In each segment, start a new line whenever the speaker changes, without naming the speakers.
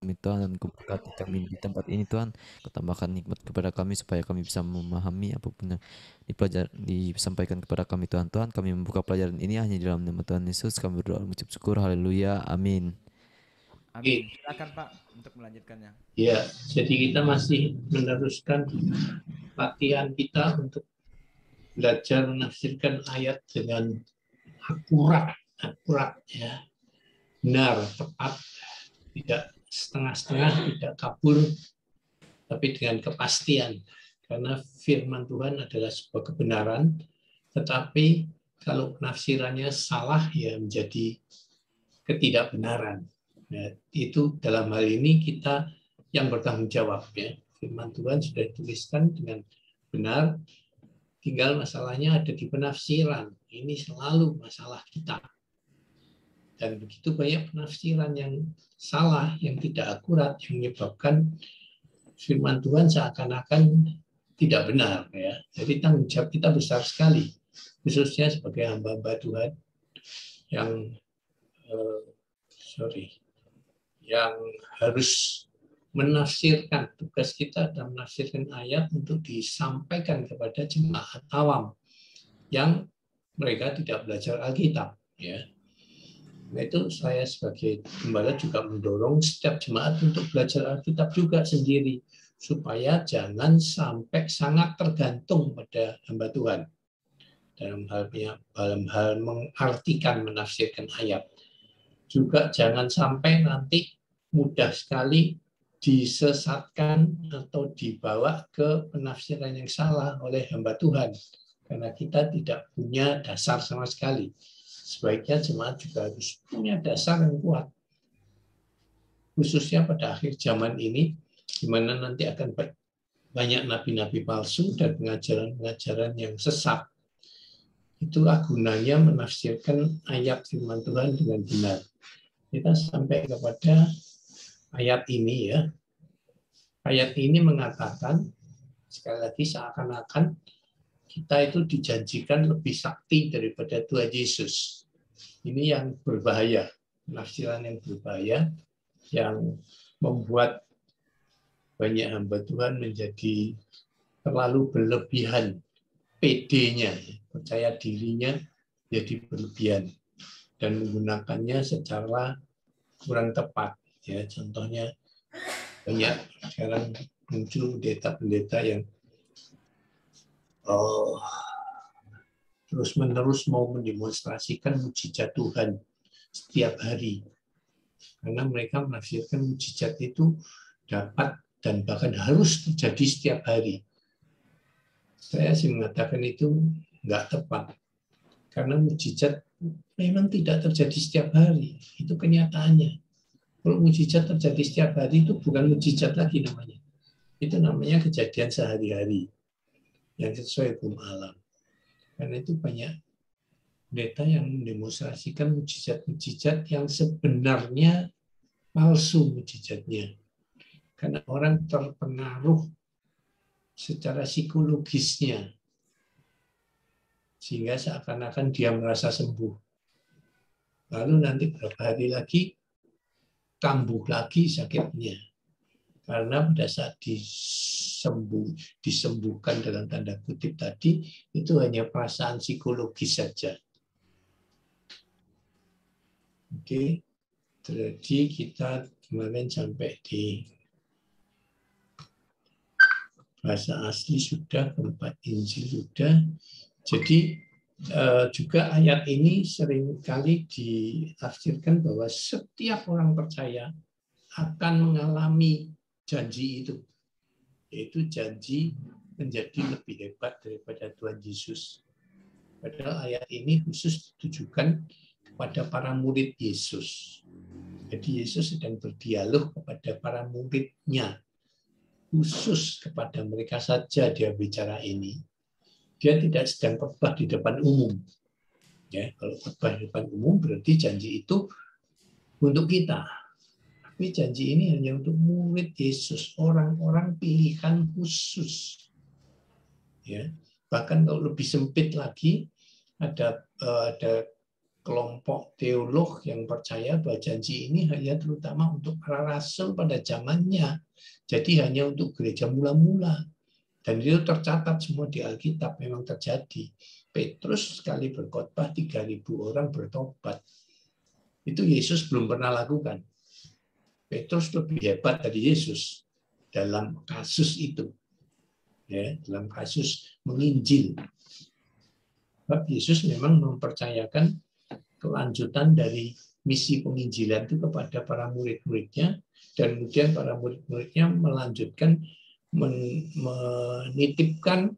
kami Tuhan, dan Kau berkati kami di tempat ini Tuhan. Kau tambahkan nikmat kepada kami supaya kami bisa memahami apapun yang disampaikan kepada kami Tuhan. Tuhan, kami membuka pelajaran ini hanya di dalam nama Tuhan Yesus. Kami berdoa mengucap syukur. Haleluya. Amin.
Amin. Silakan Pak untuk melanjutkannya.
Ya, jadi kita masih meneruskan latihan kita untuk belajar menafsirkan ayat dengan akurat ya, benar, tepat, tidak setengah-setengah, tidak kabur, tapi dengan kepastian. Karena firman Tuhan adalah sebuah kebenaran, tetapi kalau penafsirannya salah ya menjadi ketidakbenaran. Nah, itu dalam hal ini kita yang bertanggung jawab ya. Firman Tuhan sudah dituliskan dengan benar, tinggal masalahnya ada di penafsiran. Ini selalu masalah kita. Dan begitu banyak penafsiran yang salah, yang tidak akurat, yang menyebabkan firman Tuhan seakan-akan tidak benar ya. Jadi tanggung jawab kita besar sekali, khususnya sebagai hamba-hamba Tuhan yang harus menafsirkan. Tugas kita adalah menafsirkan ayat untuk disampaikan kepada jemaat awam yang mereka tidak belajar Alkitab ya. Nah, itu saya sebagai gembala juga mendorong setiap jemaat untuk belajar Alkitab juga sendiri supaya jangan sampai sangat tergantung pada hamba Tuhan dalam hal mengartikan, menafsirkan ayat. Juga jangan sampai nanti mudah sekali disesatkan atau dibawa ke penafsiran yang salah oleh hamba Tuhan. Karena kita tidak punya dasar sama sekali. Sebaiknya jemaat juga harus punya dasar yang kuat. Khususnya pada akhir zaman ini, di mana nanti akan banyak nabi-nabi palsu dan pengajaran-pengajaran yang sesat. Itulah gunanya menafsirkan ayat firman Tuhan dengan benar. Kita sampai kepada ayat ini ya. Ayat ini mengatakan, sekali lagi seakan-akan kita itu dijanjikan lebih sakti daripada Tuhan Yesus. Ini yang berbahaya, penafsiran yang berbahaya, yang membuat banyak hamba Tuhan menjadi terlalu berlebihan, PD-nya, percaya dirinya jadi berlebihan, dan menggunakannya secara kurang tepat. Ya, contohnya banyak sekarang muncul pendeta-pendeta yang terus-menerus mau mendemonstrasikan mujizat Tuhan setiap hari. Karena mereka menafsirkan mujizat itu dapat dan bahkan harus terjadi setiap hari. Saya sih mengatakan itu nggak tepat. Karena mujizat memang tidak terjadi setiap hari. Itu kenyataannya. Kalau mujizat terjadi setiap hari itu bukan mujizat lagi namanya. Itu namanya kejadian sehari-hari yang sesuai hukum alam. Karena itu banyak pendeta yang mendemonstrasikan mujizat-mujizat yang sebenarnya palsu mujizatnya. Karena orang terpengaruh secara psikologisnya. Sehingga seakan-akan dia merasa sembuh. Lalu nanti beberapa hari lagi kambuh lagi sakitnya. Karena pada saat disembuhkan dalam tanda kutip tadi, itu hanya perasaan psikologis saja. Oke, jadi kita kemarin sampai di bahasa asli sudah, keempat Injil sudah. Jadi juga ayat ini seringkali ditafsirkan bahwa setiap orang percaya akan mengalami janji itu, yaitu janji menjadi lebih hebat daripada Tuhan Yesus. Padahal ayat ini khusus ditujukan kepada para murid Yesus. Jadi Yesus sedang berdialog kepada para muridnya, khusus kepada mereka saja dia bicara ini. Dia tidak sedang khotbah di depan umum. Ya, kalau khotbah di depan umum berarti janji itu untuk kita. Tapi janji ini hanya untuk murid Yesus, orang-orang pilihan khusus. Ya, bahkan kalau lebih sempit lagi, ada kelompok teolog yang percaya bahwa janji ini hanya terutama untuk para rasul pada zamannya. Jadi hanya untuk gereja mula-mula. Dan itu tercatat semua di Alkitab, memang terjadi. Petrus sekali berkhotbah 3.000 orang bertobat. Itu Yesus belum pernah lakukan. Petrus lebih hebat dari Yesus dalam kasus itu. Ya, dalam kasus menginjil. Sebab Yesus memang mempercayakan kelanjutan dari misi penginjilan itu kepada para murid-muridnya, dan kemudian para murid-muridnya melanjutkan menitipkan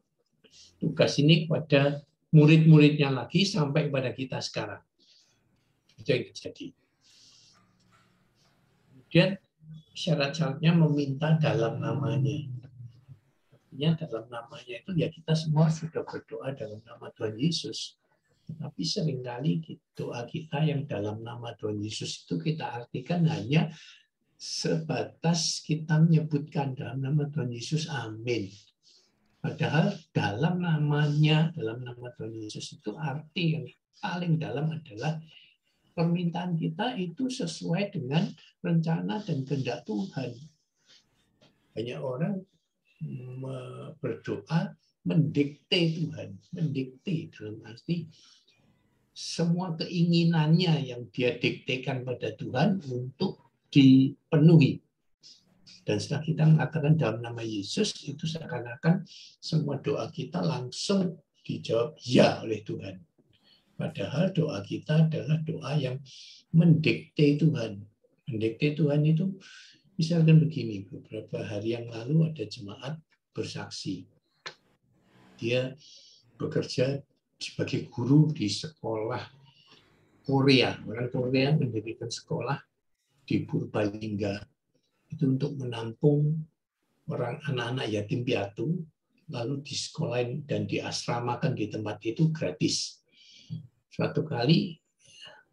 tugas ini kepada murid-muridnya lagi sampai kepada kita sekarang. Itu yang terjadi. Kemudian syarat-syaratnya meminta dalam namanya. Artinya dalam namanya itu ya kita semua sudah berdoa dalam nama Tuhan Yesus. Tapi seringkali doa kita yang dalam nama Tuhan Yesus itu kita artikan hanya sebatas kita menyebutkan dalam nama Tuhan Yesus, amin. Padahal dalam namanya, dalam nama Tuhan Yesus itu arti yang paling dalam adalah permintaan kita itu sesuai dengan rencana dan kehendak Tuhan. Banyak orang berdoa mendikte Tuhan, mendikte dalam arti semua keinginannya yang dia diktekan pada Tuhan untuk dipenuhi. Dan setelah kita mengatakan dalam nama Yesus, itu seakan-akan semua doa kita langsung dijawab ya oleh Tuhan. Padahal doa kita adalah doa yang mendikte Tuhan. Mendikte Tuhan itu misalkan begini, beberapa hari yang lalu ada jemaat bersaksi. Dia bekerja sebagai guru di sekolah Korea. Orang Korea mendirikan sekolah di Purbalingga. Itu untuk menampung orang anak-anak yatim piatu, lalu di sekolah dan diasramakan di tempat itu gratis. Suatu kali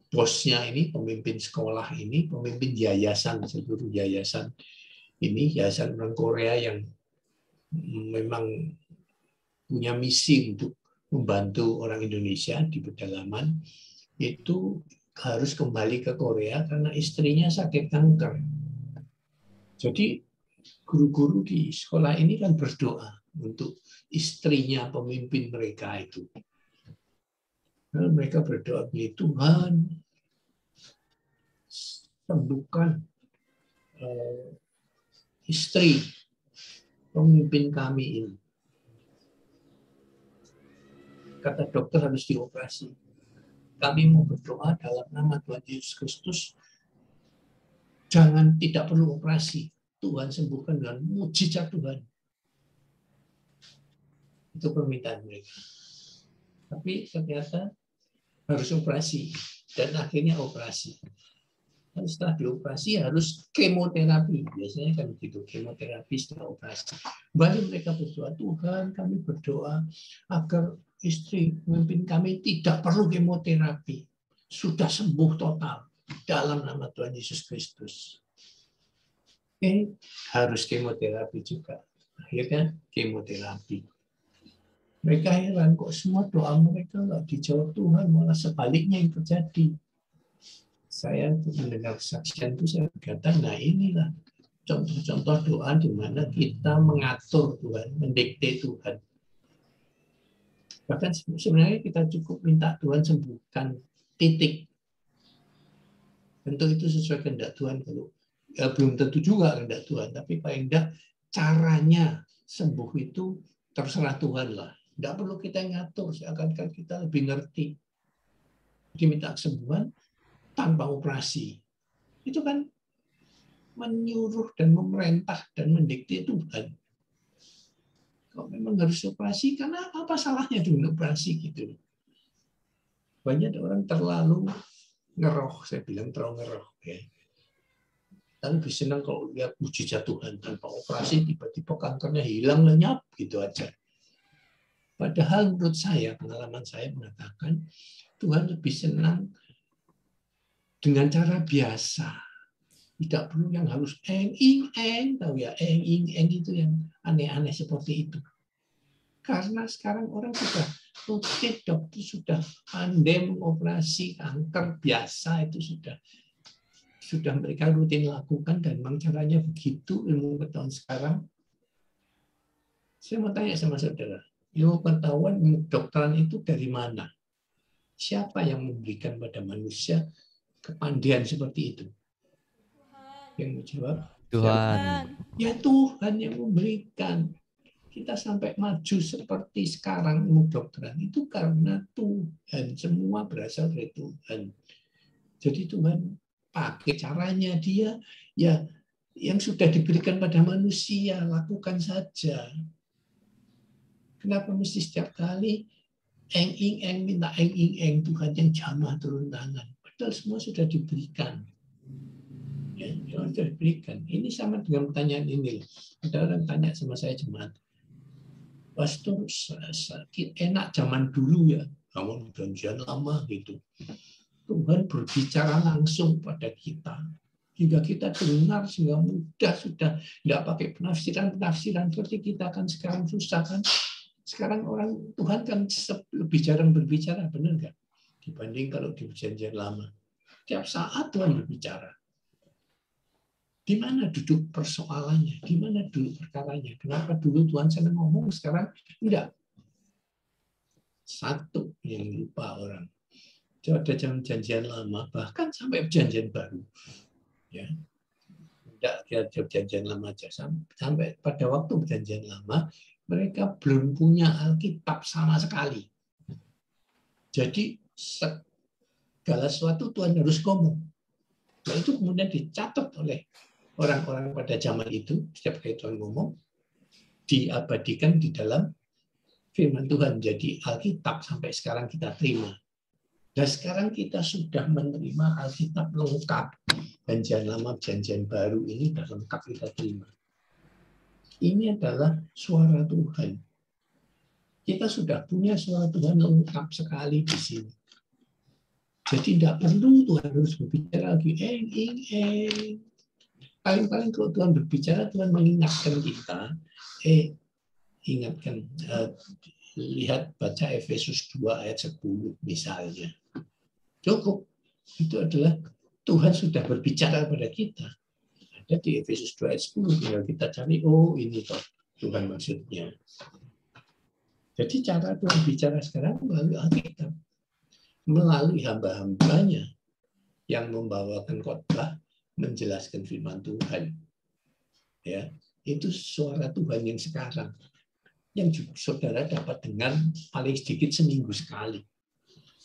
bosnya ini, pemimpin sekolah ini, pemimpin yayasan, seluruh yayasan ini, yayasan orang Korea yang memang punya misi untuk membantu orang Indonesia di pedalaman, itu harus kembali ke Korea karena istrinya sakit kanker. Jadi guru-guru di sekolah ini kan berdoa untuk istrinya pemimpin mereka itu. Lalu mereka berdoa, Tuhan sembuhkan istri pemimpin kami ini. Kata dokter harus dioperasi. Kami mau berdoa dalam nama Tuhan Yesus Kristus. Jangan, tidak perlu operasi. Tuhan sembuhkan dengan mujizat Tuhan. Itu permintaan mereka. Tapi ternyata harus operasi. Dan akhirnya operasi. Dan setelah dioperasi harus kemoterapi. Biasanya kan begitu, kemoterapi setelah operasi. Kembali mereka berdoa, Tuhan kami berdoa agar istri pemimpin kami tidak perlu kemoterapi. Sudah sembuh total dalam nama Tuhan Yesus Kristus. Harus kemoterapi juga. Akhirnya kemoterapi. Mereka heran kok semua doa mereka nggak dijawab Tuhan, malah sebaliknya yang terjadi. Saya mendengar kesaksian itu saya berkata, nah inilah contoh-contoh doa di mana kita mengatur Tuhan, mendikte Tuhan. Bahkan sebenarnya kita cukup minta Tuhan sembuhkan, titik. Tentu itu sesuai kehendak Tuhan. Kalau ya, belum tentu juga kehendak Tuhan, tapi paling tidak caranya sembuh itu terserah Tuhan lah. Tidak perlu kita ngatur, seakan-akan kita lebih ngerti. Diminta kesembuhan tanpa operasi. Itu kan menyuruh dan memerintah dan mendikte Tuhan. Kalau memang harus operasi, karena apa salahnya dengan operasi gitu. Banyak orang terlalu ngeroh, saya bilang terlalu ngeroh. Ya. Dan lebih senang kalau lihat mujizat Tuhan tanpa operasi, tiba-tiba kankernya hilang lenyap gitu aja. Padahal menurut saya, pengalaman saya mengatakan, Tuhan lebih senang dengan cara biasa. Tidak perlu yang harus eng-ing-eng, tahu ya, eng-ing-eng itu yang aneh-aneh seperti itu. Karena sekarang orang sudah rutin, dokter sudah pandai mengoperasi kanker biasa, itu sudah mereka rutin lakukan, dan memang caranya begitu ilmu pengetahuan sekarang. Saya mau tanya sama saudara, ilmu pengetahuan kedokteran itu dari mana? Siapa yang memberikan pada manusia kepandaian seperti itu? Yang menjawab,
Tuhan.
ya Tuhan yang memberikan. Kita sampai maju seperti sekarang ilmu kedokteran itu karena Tuhan. Semua berasal dari Tuhan. Jadi Tuhan pakai caranya dia, ya yang sudah diberikan pada manusia, lakukan saja. Kenapa mesti setiap kali eng-ing-eng minta eng-ing-eng, Tuhan yang jamah turun tangan? Padahal semua sudah diberikan. Ya, sudah diberikan. Ini sama dengan pertanyaan ini. Ada orang tanya sama saya, jemaat, Pastor, sakit enak zaman dulu ya, zaman perjanjian lama gitu. Tuhan berbicara langsung pada kita, hingga kita dengar sehingga mudah, sudah tidak pakai penafsiran seperti kita kan sekarang susah kan. Sekarang orang Tuhan kan lebih jarang berbicara, benar nggak? Dibanding kalau di perjanjian lama. Tiap saat Tuhan berbicara. Di mana duduk persoalannya? Di mana dulu perkaranya? Kenapa dulu Tuhan senang ngomong, sekarang enggak? Satu yang lupa orang. Ada perjanjian lama, bahkan sampai perjanjian baru. Ya. Enggak kira perjanjian lama aja. Sampai pada waktu perjanjian lama, mereka belum punya Alkitab sama sekali. Jadi segala sesuatu Tuhan harus ngomong. Nah, itu kemudian dicatat oleh orang-orang pada zaman itu, setiap kali Tuhan ngomong, diabadikan di dalam firman Tuhan. Jadi Alkitab sampai sekarang kita terima. Dan sekarang kita sudah menerima Alkitab lengkap. Perjanjian lama, perjanjian baru ini sudah lengkap kita terima. Ini adalah suara Tuhan. Kita sudah punya suara Tuhan lengkap sekali di sini. Jadi tidak perlu Tuhan harus berbicara lagi. Paling-paling kalau Tuhan berbicara, Tuhan mengingatkan kita. Ingatkan, lihat, baca Efesus 2 ayat 10 misalnya. Cukup. Itu adalah Tuhan sudah berbicara pada kita. Ada di Efesus 2 ayat 10. Tinggal kita cari, oh ini toh Tuhan maksudnya. Jadi cara Tuhan bicara sekarang melalui Alkitab. Melalui hamba-hambanya yang membawakan khotbah, menjelaskan firman Tuhan. Ya, itu suara Tuhan yang sekarang. Yang juga saudara dapat dengar paling sedikit seminggu sekali.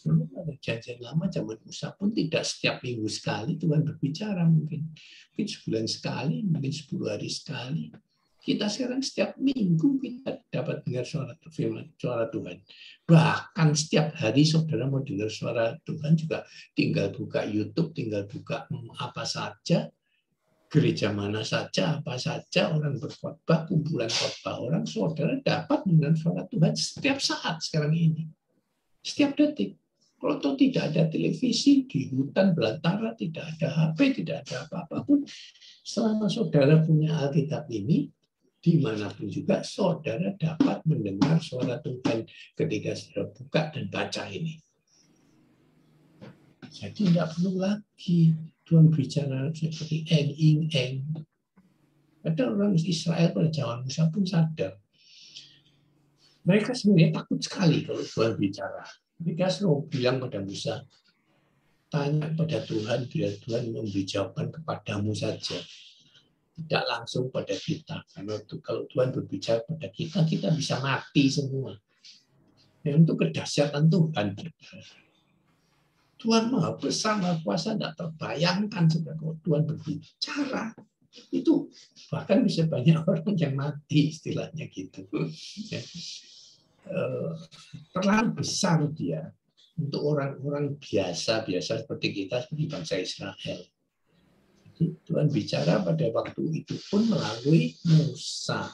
Perjanjian lama zaman Musa pun tidak setiap minggu sekali Tuhan berbicara, mungkin sebulan sekali, mungkin 10 hari sekali. Kita sekarang setiap minggu kita dapat dengar suara Tuhan. Bahkan setiap hari saudara mau dengar suara Tuhan juga tinggal buka YouTube, tinggal buka apa saja, gereja mana saja, apa saja, orang berkhotbah, kumpulan khotbah orang, saudara dapat mendengar suara Tuhan setiap saat sekarang ini. Setiap detik. Kalau tidak ada televisi, di hutan belantara, tidak ada HP, tidak ada apa-apa pun, selama saudara punya Alkitab ini, dimanapun juga saudara dapat mendengar suara Tuhan ketika saudara buka dan baca ini. Jadi tidak perlu lagi Tuhan bicara seperti eng-ing-eng. Ada orang Israel pada zaman Musa pun sadar. Mereka sebenarnya takut sekali kalau Tuhan bicara. Mereka selalu bilang pada Musa, tanya pada Tuhan, biar Tuhan memberi jawaban kepadamu saja. Tidak langsung pada kita. Karena kalau Tuhan berbicara pada kita, kita bisa mati semua. Dan itu kedahsyatan Tuhan. Tuhan Maha Besar, Maha Kuasa, tidak terbayangkan kalau Tuhan berbicara. Itu bahkan bisa banyak orang yang mati, istilahnya gitu. Terlalu besar dia untuk orang-orang biasa seperti kita, seperti bangsa Israel. Tuhan bicara pada waktu itu pun melalui Musa.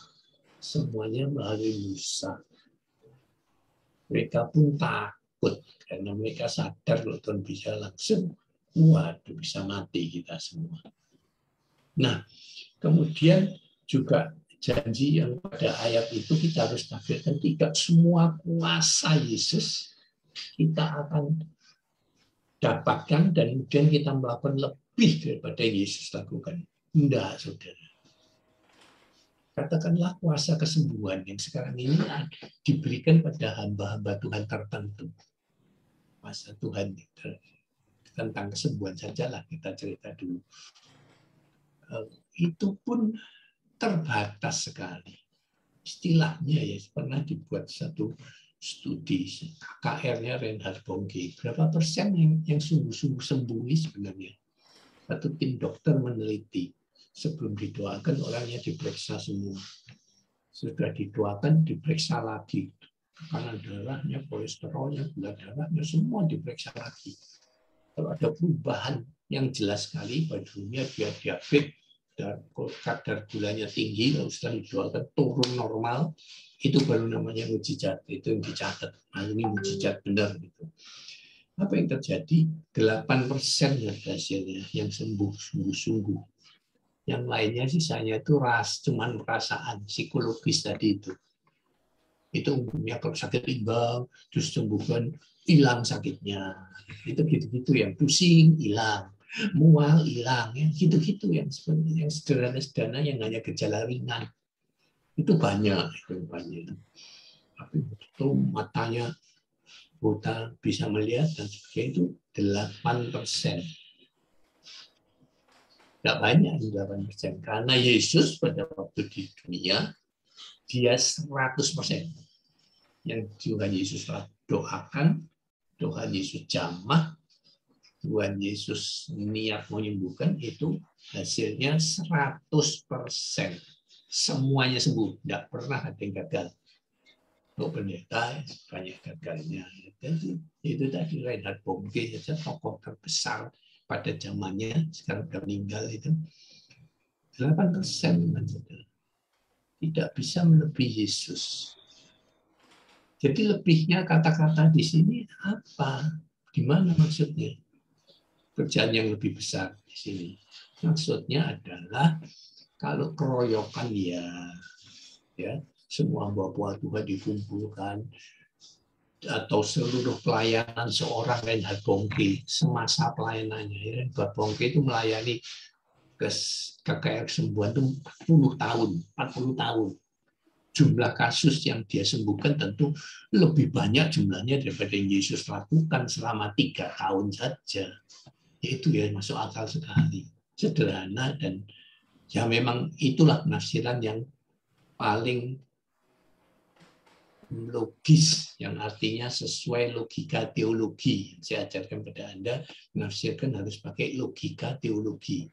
Semuanya melalui Musa. Mereka pun takut karena mereka sadar kalau Tuhan bicara langsung, waduh bisa mati kita semua. Nah, kemudian juga janji yang pada ayat itu kita harus tafsirkan, tidak semua kuasa Yesus kita akan dapatkan dan kemudian kita melakukan lebih daripada yang Yesus lakukan. Tidak, saudara. Katakanlah kuasa kesembuhan yang sekarang ini diberikan pada hamba-hamba Tuhan tertentu. Kuasa Tuhan tentang kesembuhan sajalah kita cerita dulu. Itu pun terbatas sekali. Istilahnya ya pernah dibuat satu studi KKR-nya Reinhard Bonnke. Berapa persen yang sungguh-sungguh sembuh sebenarnya? Satu tim dokter meneliti. Sebelum didoakan orangnya diperiksa semua. Sudah didoakan diperiksa lagi. Tekanan darahnya, kolesterolnya, gula darahnya semua diperiksa lagi. Kalau ada perubahan yang jelas sekali, pada dunia dia diabetes, dan kadar gulanya tinggi, lalu setelah didoakan turun normal, itu baru namanya mujizat. Itu yang dicatat. Nah, ini mujizat benar gitu. Apa yang terjadi? 8% hasilnya yang sembuh sungguh-sungguh. Yang lainnya sisanya itu cuman perasaan psikologis tadi itu. Itu umumnya kalau sakit pinggang, terus sembuhkan, hilang sakitnya. Itu gitu-gitu yang pusing, hilang. Mual, hilang. Ya, gitu-gitu yang sebenarnya yang sederhana-sederhana yang hanya gejala ringan. Itu banyak. Tapi itu matanya buta bisa melihat dan sebagainya itu 8%. Tidak banyak 8%. Karena Yesus pada waktu di dunia, dia 100%. Yang Tuhan Yesus doakan, Tuhan Yesus jamah, Tuhan Yesus niat menyembuhkan, itu hasilnya 100%. Semuanya sembuh. Tidak pernah ada yang gagal. Untuk pendeta, banyak gagalnya. Jadi, itu tadi Reinhard Bonnke, tokoh terbesar pada zamannya, sekarang sudah meninggal itu. 8% tidak bisa melebihi Yesus. Jadi lebihnya kata-kata di sini apa? Gimana maksudnya? Kerjaan yang lebih besar di sini. Maksudnya adalah kalau keroyokan ya semua hamba Tuhan dikumpulkan, atau seluruh pelayanan seorang Reinhard Bonnke semasa pelayanannya. Reinhard Bonnke itu melayani KKR kesembuhan itu 40 tahun. Jumlah kasus yang dia sembuhkan tentu lebih banyak jumlahnya daripada yang Yesus lakukan selama 3 tahun saja. Itu ya masuk akal sekali. Sederhana dan ya memang itulah penafsiran yang paling logis, yang artinya sesuai logika teologi. Saya ajarkan pada Anda, menafsirkan harus pakai logika teologi.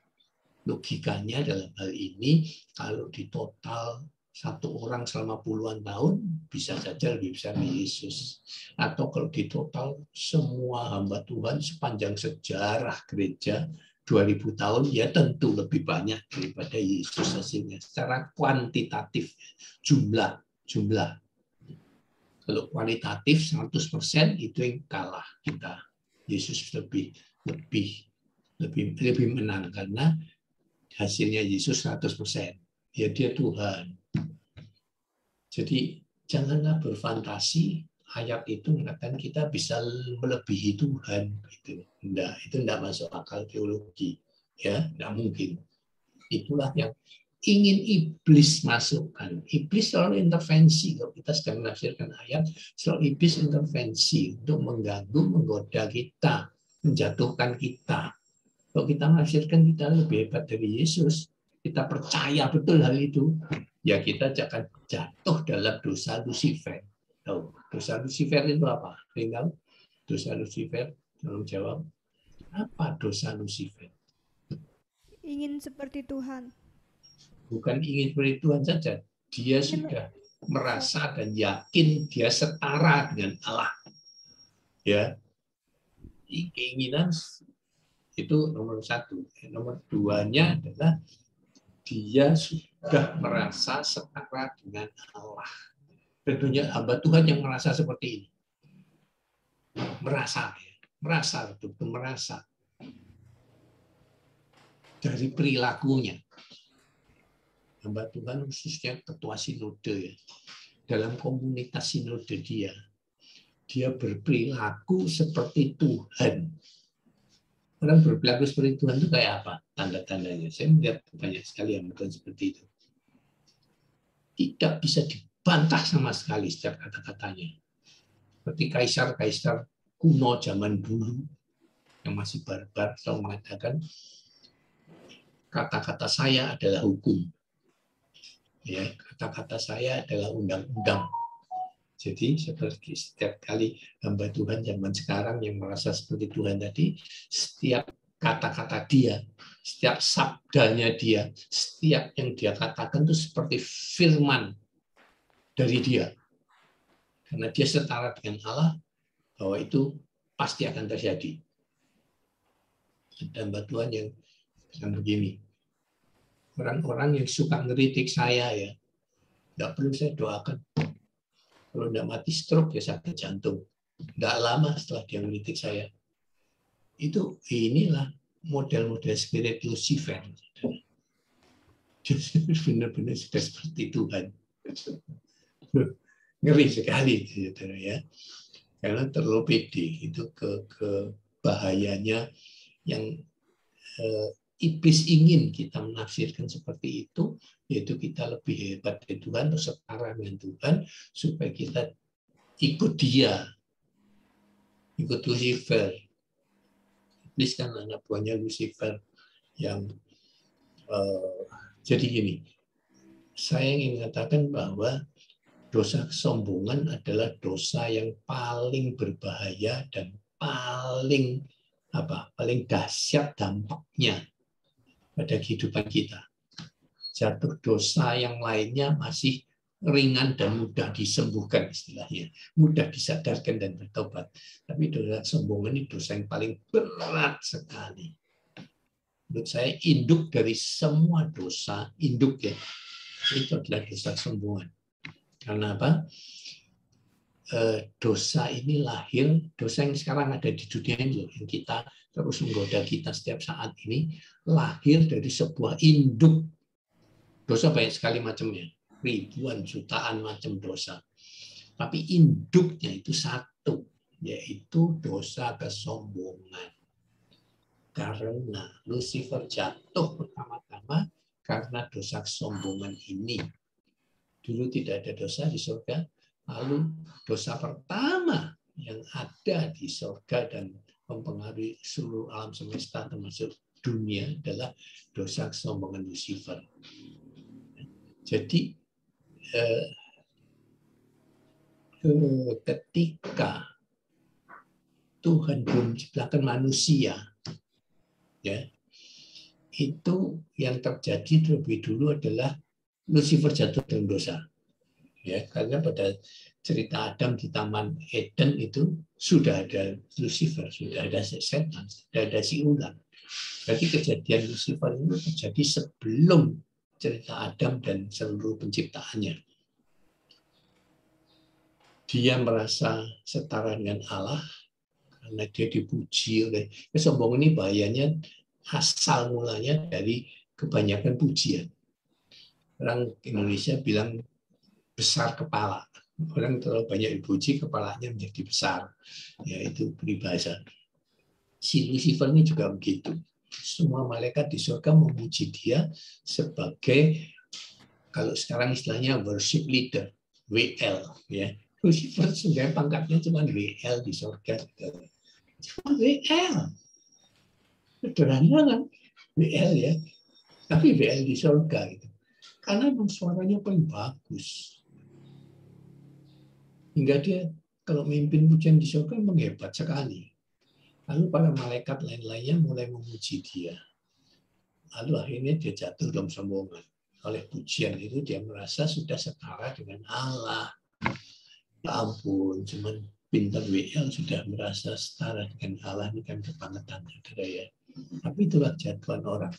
Logikanya dalam hal ini, kalau di total satu orang selama puluhan tahun, bisa saja lebih besar dari Yesus. Atau kalau di total semua hamba Tuhan sepanjang sejarah gereja, 2000 tahun, ya tentu lebih banyak daripada Yesus hasilnya. Secara kuantitatif, jumlah. Kalau kualitatif 100% itu yang kalah kita. Yesus lebih menang karena hasilnya Yesus 100%. Ya dia Tuhan. Jadi janganlah berfantasi ayat itu mengatakan kita bisa melebihi Tuhan. Itu enggak masuk akal teologi. Ya, enggak mungkin. Itulah yang ingin iblis masukkan. Iblis selalu intervensi. Kalau kita sedang menafsirkan ayat, selalu iblis intervensi untuk mengganggu, menggoda kita, menjatuhkan kita. Kalau kita menafsirkan kita lebih hebat dari Yesus, kita percaya betul hal itu, ya kita akan jatuh dalam dosa Lucifer. Dosa Lucifer itu apa? Tinggal dosa Lucifer, tolong jawab. Apa dosa Lucifer?
Ingin seperti Tuhan.
Bukan ingin seperti Tuhan saja, dia sudah merasa dan yakin dia setara dengan Allah. Ya, keinginan itu nomor 1. Nomor 2-nya adalah dia sudah merasa setara dengan Allah. Tentunya hamba Tuhan yang merasa seperti ini. Merasa betul-betul merasa. Dari perilakunya. hamba Tuhan khususnya ketua sinode ya, dalam komunitas sinode dia berperilaku seperti Tuhan. Orang berperilaku seperti Tuhan itu kayak apa? Tanda-tandanya. Saya melihat banyak sekali yang Tuhan seperti itu. Tidak bisa dibantah sama sekali setiap kata-katanya. Seperti kaisar-kaisar kuno zaman dulu yang masih barbar selalu mengatakan kata-kata saya adalah hukum. Ya, kata-kata saya adalah undang-undang. Jadi seperti setiap kali hamba Tuhan zaman sekarang yang merasa seperti Tuhan tadi, setiap kata-kata dia, setiap sabdanya dia, setiap yang dia katakan itu seperti firman dari dia. Karena dia setara dengan Allah, bahwa itu pasti akan terjadi. Ada hamba Tuhan yang bilang begini, orang-orang yang suka ngeritik saya ya, tidak perlu saya doakan. Kalau tidak mati stroke ya sakit jantung. Tidak lama setelah dia ngeritik saya. Inilah model-model spirit Lucifer. Benar-benar sudah seperti Tuhan. Ngeri sekali, saudara ya. Karena terlalu pede. Itu bahayanya yang iblis ingin kita menafsirkan seperti itu, yaitu kita lebih hebat dari Tuhan, atau setara dengan Tuhan, supaya kita ikut dia, ikut Lucifer. Iblis kan anak buahnya Lucifer yang jadi gini, saya ingin mengatakan bahwa dosa kesombongan adalah dosa yang paling berbahaya dan paling dahsyat dampaknya pada kehidupan kita. Jatuh dosa yang lainnya masih ringan dan mudah disembuhkan istilahnya, mudah disadarkan dan bertobat. Tapi dosa kesombongan ini dosa yang paling berat sekali. Menurut saya induk dari semua dosa, induk ya, itu adalah dosa kesombongan. Karena apa? Dosa ini lahir, dosa yang sekarang ada di dunia ini, yang kita terus menggoda kita setiap saat ini, lahir dari sebuah induk. Dosa banyak sekali macamnya, ribuan, jutaan macam dosa. Tapi induknya itu satu, yaitu dosa kesombongan. Karena Lucifer jatuh pertama-tama karena dosa kesombongan ini. Dulu tidak ada dosa di surga, lalu dosa pertama yang ada di surga dan mempengaruhi seluruh alam semesta termasuk dunia adalah dosa kesombongan Lucifer. Jadi ketika Tuhan belum menciptakan manusia, ya, itu yang terjadi terlebih dulu adalah Lucifer jatuh dalam dosa. Ya, karena pada cerita Adam di Taman Eden itu sudah ada Lucifer, sudah ada setan, sudah ada si ular. Jadi kejadian Lucifer itu terjadi sebelum cerita Adam dan seluruh penciptaannya. Dia merasa setara dengan Allah karena dia dipuji oleh kesombongan. Ini bahayanya asal mulanya dari kebanyakan pujian. Orang Indonesia bilang besar kepala. Orang terlalu banyak dipuji, kepalanya menjadi besar. Ya, itu peribahasa. Si Lucifer ini juga begitu. Semua malaikat di surga memuji dia sebagai, kalau sekarang istilahnya worship leader, WL. Ya. Lucifer sudah pangkatnya cuma WL di surga. Cuma WL. Sederhana kan? WL ya. Tapi WL di surga. Gitu. Karena memang suaranya paling bagus. Hingga dia kalau memimpin pujian di surga memang hebat sekali. Lalu para malaikat lain-lainnya mulai memuji dia. Lalu akhirnya dia jatuh dalam sombongan. Oleh pujian itu dia merasa sudah setara dengan Allah. Ya ampun, cuman pintar WL sudah merasa setara dengan Allah. Ini kan kebangetan, saudara ya. Tapi itulah jatuhan orang.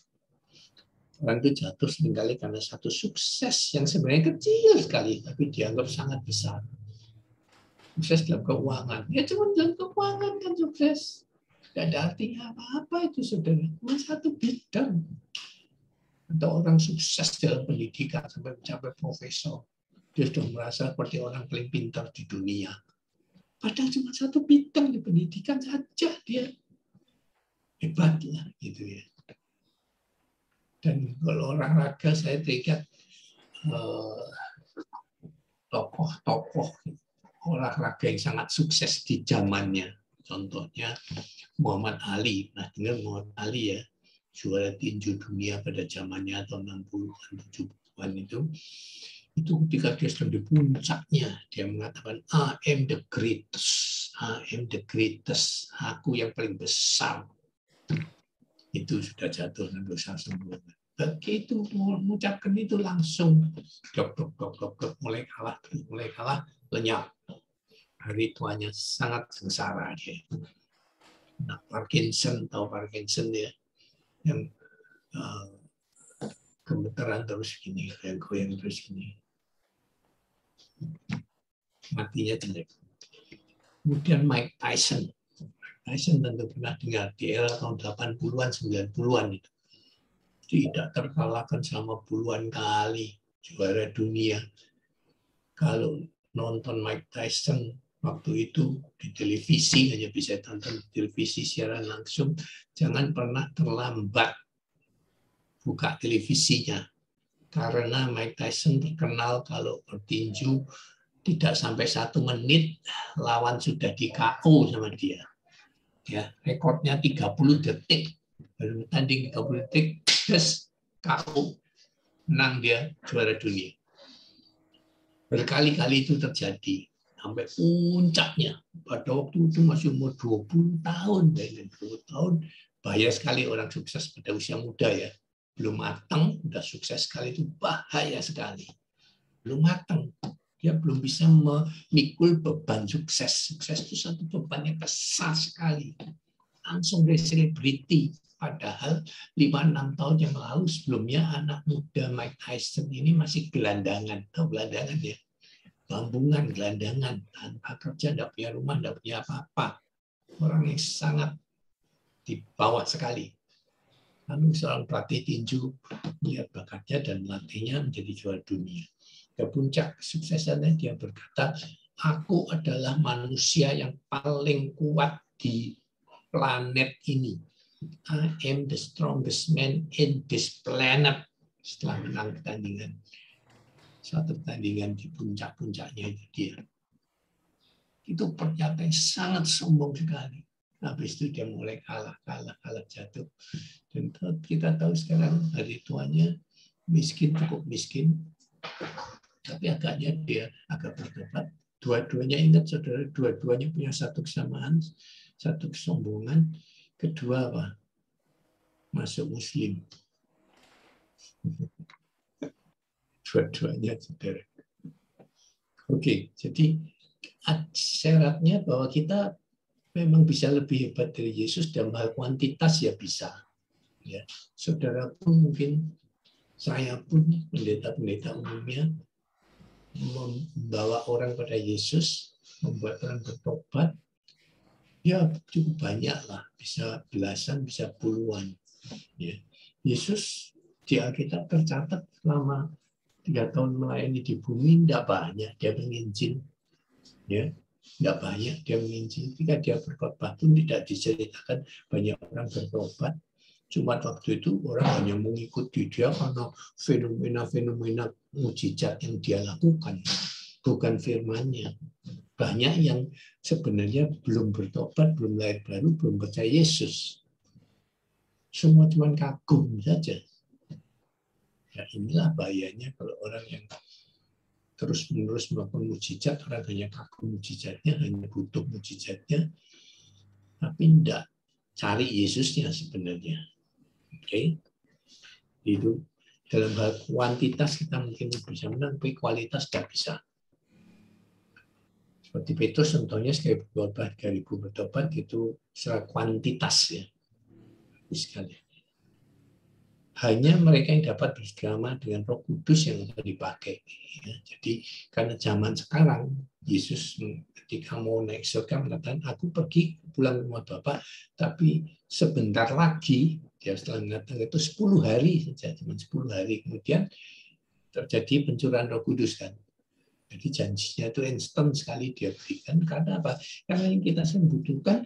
Orang itu jatuh seringkali karena satu sukses yang sebenarnya kecil sekali, tapi dianggap sangat besar. Sukses dalam keuangan. Ya cuma dalam keuangan kan sukses. Tidak ada artinya apa-apa itu, saudara. Cuma satu bidang. atau orang sukses dalam pendidikan sampai mencapai profesor, dia sudah merasa seperti orang paling pintar di dunia. Padahal cuma satu bidang di pendidikan saja dia hebatlah gitu ya. Dan kalau olahraga saya teringat tokoh-tokoh olahraga yang sangat sukses di zamannya. Contohnya Muhammad Ali. Nah, dengar Muhammad Ali ya, juara tinju dunia pada zamannya tahun 60-an, 70-an itu ketika dia sedang di puncaknya, dia mengatakan, I am the greatest, I am the greatest, aku yang paling besar. Itu sudah jatuh dan dosa semua. Begitu mengucapkan itu langsung mulai kalah lenyap. Hari tuanya sangat sengsara dia. Nah, Parkinson ya, yang gemeteran terus gini, goyang terus gini. Matinya jelek. Kemudian Mike Tyson tentu pernah dengar di era tahun 80-an, 90-an itu. Tidak terkalahkan selama puluhan kali juara dunia. Kalau nonton Mike Tyson waktu itu di televisi, hanya bisa tonton di televisi siaran langsung, jangan pernah terlambat buka televisinya. Karena Mike Tyson terkenal kalau bertinju tidak sampai 1 menit lawan sudah di KO sama dia. Ya, rekornya 30 detik. Baru tanding 30 detik, terus KO. Menang dia juara dunia. Berkali-kali itu terjadi. Sampai puncaknya. Pada waktu itu masih umur 20 tahun. 20 tahun, bahaya sekali orang sukses pada usia muda ya. Belum matang, udah sukses sekali itu bahaya sekali. Belum matang. Dia belum bisa memikul beban sukses. Sukses itu satu beban yang besar sekali. Langsung dari selebriti. Padahal 5-6 tahun yang lalu sebelumnya anak muda Mike Tyson ini masih gelandangan. Tahu gelandangan ya? Bambungan, gelandangan. Tanpa kerja, tidak punya rumah, tidak punya apa-apa. Orang yang sangat di bawah sekali. Lalu seorang pelatih tinju melihat bakatnya dan melatihnya menjadi juara dunia. Ke puncak kesuksesannya dia berkata, aku adalah manusia yang paling kuat di planet ini. I am the strongest man in this planet. Setelah menang pertandingan. Satu pertandingan di puncak-puncaknya itu dia. Itu pernyataan yang sangat sombong sekali. Habis itu dia mulai kalah jatuh. Dan kita tahu sekarang hari tuanya miskin, cukup miskin. Tapi agaknya dia agak bertobat. Dua-duanya ingat saudara, dua-duanya punya satu kesamaan, satu kesombongan. Kedua apa? Masuk Muslim. Dua-duanya saudara. Oke, jadi syaratnya bahwa kita memang bisa lebih hebat dari Yesus dalam hal kuantitas ya bisa. Ya, saudara pun mungkin, saya pun pendeta-pendeta umumnya membawa orang pada Yesus, membuat orang bertobat, ya cukup banyak lah, bisa belasan, bisa puluhan. Ya. Yesus di Alkitab tercatat selama 3 tahun melayani di bumi, tidak banyak dia menginjil. Ya. Tidak banyak dia menginjil. Ketika dia berkhotbah pun tidak diceritakan banyak orang bertobat. Cuma waktu itu orang hanya mengikuti dia karena fenomena-fenomena mujizat yang dia lakukan, bukan firman-Nya. Banyak yang sebenarnya belum bertobat, belum lahir baru, belum percaya Yesus. Semua cuma kagum saja. Ya, inilah bahayanya kalau orang yang terus-menerus melakukan mujizat, orang hanya kagum mujizatnya, hanya butuh mujizatnya, tapi tidak cari Yesusnya sebenarnya. Oke, itu dalam hal kuantitas kita mungkin bisa menang, tapi kualitas tidak bisa. Seperti Petrus contohnya sekali bertobat, 3.000 bertobat itu secara kuantitas ya, sekali. Hanya mereka yang dapat bersama dengan Roh Kudus yang dipakai. Ya, jadi karena zaman sekarang Yesus ketika mau naik surga mengatakan, aku pergi pulang ke rumah Bapa, tapi sebentar lagi Dia setelah mengatakan itu 10 hari saja, cuma 10 hari kemudian terjadi pencurahan Roh Kudus kan. Jadi janjinya itu instan sekali dia berikan. Karena apa? Karena yang kita butuhkan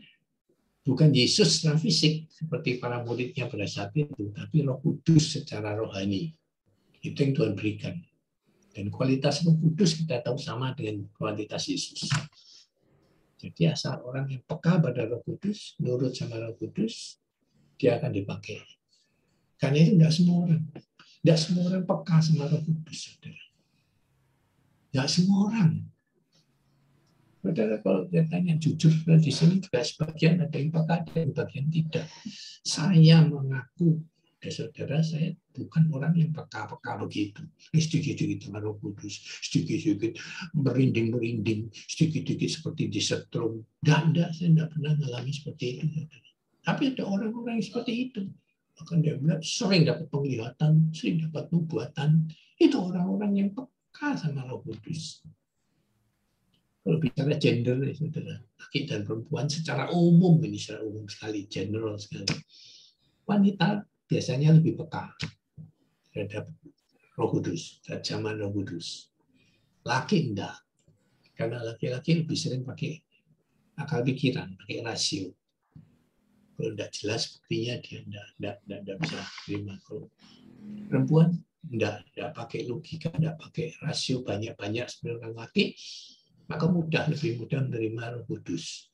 bukan Yesus secara fisik seperti para muridnya pada saat itu, tapi Roh Kudus secara rohani. Itu yang Tuhan berikan. Dan kualitas Roh Kudus kita tahu sama dengan kualitas Yesus. Jadi asal orang yang peka pada Roh Kudus, nurut sama Roh Kudus, dia akan dipakai. Karena itu tidak semua orang. Tidak semua orang peka sama Roh Kudus, saudara. Tidak semua orang. Saudara, kalau dia tanya jujur, di sini juga sebagian ada yang peka, ada yang bagian tidak. Saya mengaku, saudara, saya bukan orang yang peka-peka begitu. Sedikit-sedikit sama Roh Kudus, sedikit-sedikit merinding-merinding, sedikit-sedikit seperti disetrum. Tidak, saya tidak pernah mengalami seperti itu, saudara. Tapi ada orang-orang yang seperti itu. Bahkan dia bilang sering dapat penglihatan, sering dapat nubuatan. Itu orang-orang yang peka sama Roh Kudus. Kalau bicara gender, saudara, laki dan perempuan secara umum, ini secara umum sekali, general sekali. Wanita biasanya lebih peka terhadap Roh Kudus, terhadap zaman Roh Kudus. Laki enggak, karena laki-laki lebih sering pakai akal pikiran, pakai rasio. Kalau tidak jelas buktinya dia tidak bisa terima. Kalau perempuan tidak pakai logika, tidak pakai rasio banyak-banyak seperti orang laki, maka lebih mudah menerima Roh Kudus.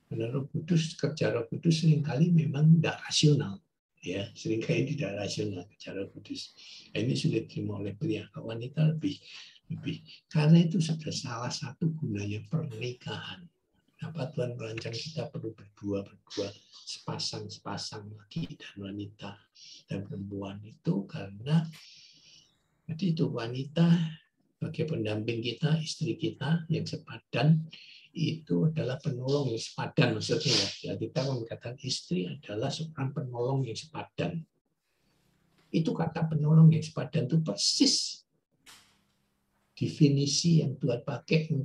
Karena Roh Kudus, kerja Roh Kudus seringkali memang tidak rasional, ya, seringkali tidak rasional kerja Roh Kudus. Nah, ini sulit diterima oleh pria. Wanita lebih. Karena itu sudah salah satu gunanya pernikahan. Kenapa Tuhan merancang kita perlu berdua, sepasang laki dan wanita dan perempuan itu karena jadi itu wanita sebagai pendamping kita, istri kita yang sepadan itu adalah penolong yang sepadan maksudnya ya. Kita mengatakan istri adalah seorang penolong yang sepadan. Itu kata penolong yang sepadan itu persis definisi yang Tuhan pakai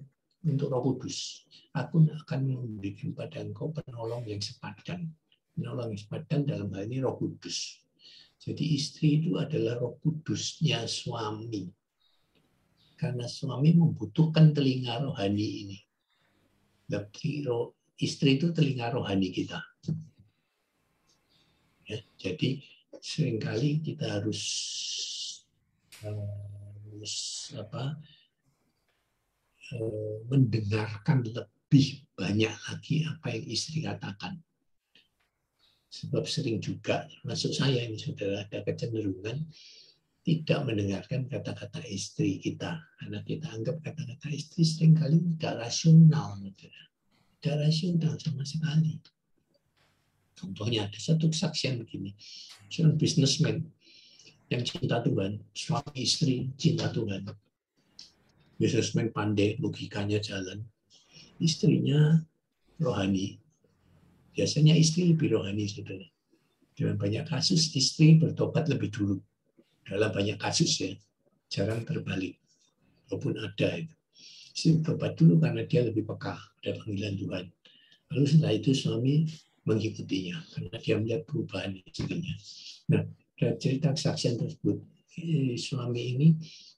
untuk Roh Kudus. Aku akan memberikan pada engkau penolong yang sepadan. Penolong yang sepadan dalam hal ini Roh Kudus. Jadi istri itu adalah Roh Kudusnya suami. Karena suami membutuhkan telinga rohani ini. Istri itu telinga rohani kita. Ya, jadi seringkali kita harus mendengarkan lebih banyak lagi apa yang istri katakan. Sebab sering juga, termasuk saya ini saudara, ada kecenderungan tidak mendengarkan kata-kata istri kita. Karena kita anggap kata-kata istri seringkali tidak rasional. Tidak rasional sama sekali. Contohnya ada satu kesaksian begini. Seorang businessman yang cinta Tuhan, suami istri cinta Tuhan. Businessman pandai, logikanya jalan. Istrinya rohani. Biasanya istri lebih rohani, saudara. Dalam banyak kasus, istri bertobat lebih dulu. Dalam banyak kasus ya, jarang terbalik. Walaupun ada itu. Istri bertobat dulu karena dia lebih peka pada panggilan Tuhan. Lalu setelah itu suami mengikutinya karena dia melihat perubahan istrinya. Nah, dari cerita kesaksian tersebut, suami ini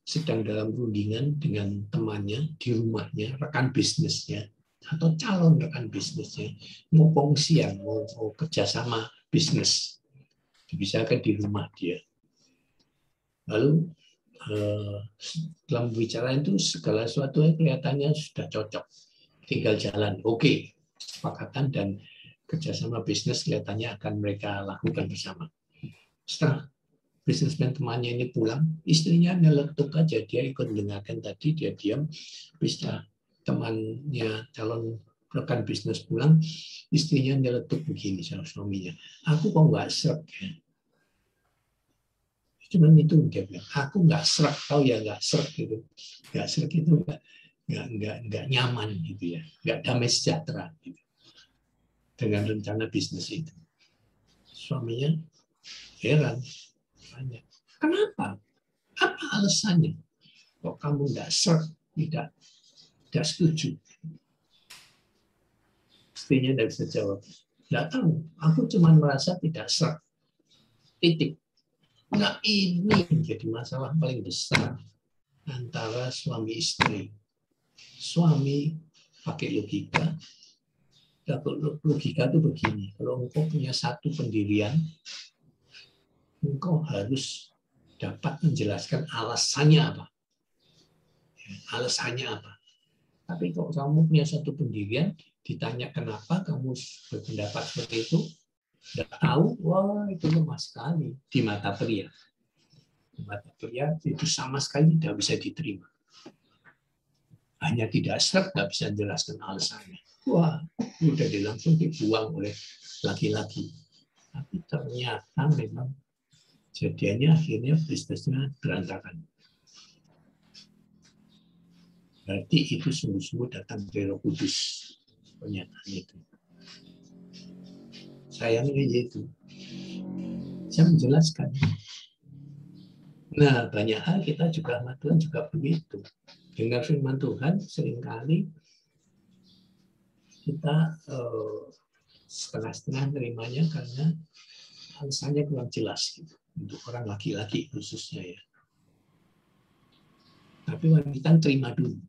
sedang dalam rundingan dengan temannya di rumahnya, rekan bisnisnya atau calon rekan bisnisnya, mau kongsian, mau kerjasama bisnis, dibicarakan di rumah dia. Lalu dalam bicara itu segala sesuatu kelihatannya sudah cocok, tinggal jalan. Oke, kesepakatan dan kerjasama bisnis kelihatannya akan mereka lakukan bersama. Setelah bisnismen temannya ini pulang, istrinya nyeletuk aja, dia ikut mendengarkan tadi, dia diam. Setelah temannya calon rekan bisnis pulang, istrinya nyeletuk begini sama suaminya, aku kok nggak srek ya. Cuman itu dia bilang, aku nggak srek, tahu ya nggak srek gitu, nggak srek itu nggak nyaman gitu ya, nggak damai sejahtera gitu dengan rencana bisnis itu. Suaminya heran, tanya, kenapa? Apa alasannya? Kok kamu nggak srek, tidak setuju? Istrinya tidak bisa jawab. Nggak tahu, aku cuma merasa tidak srek. Titik. Nah, ini menjadi masalah paling besar antara suami istri. Suami pakai logika. Logika itu begini, kalau engkau punya satu pendirian, engkau harus dapat menjelaskan alasannya apa. Alasannya apa. Tapi kalau kamu punya satu pendirian, ditanya kenapa kamu berpendapat seperti itu, tidak tahu, wah itu lemah sekali di mata pria. Di mata pria itu sama sekali tidak bisa diterima. Hanya tidak serap, tidak bisa menjelaskan alasannya. Wah, udah langsung dibuang oleh laki-laki. Tapi ternyata memang jadinya akhirnya bisnisnya berantakan. Berarti itu sungguh-sungguh datang dari Roh Kudus. Pernyataan itu. Sayangnya yaitu saya menjelaskan. Nah, banyak hal kita juga sama Tuhan juga begitu. Dengar firman Tuhan seringkali kita setengah-setengah nerimanya karena alasannya kurang jelas gitu. Untuk orang laki-laki khususnya ya. Tapi wanita terima dulu,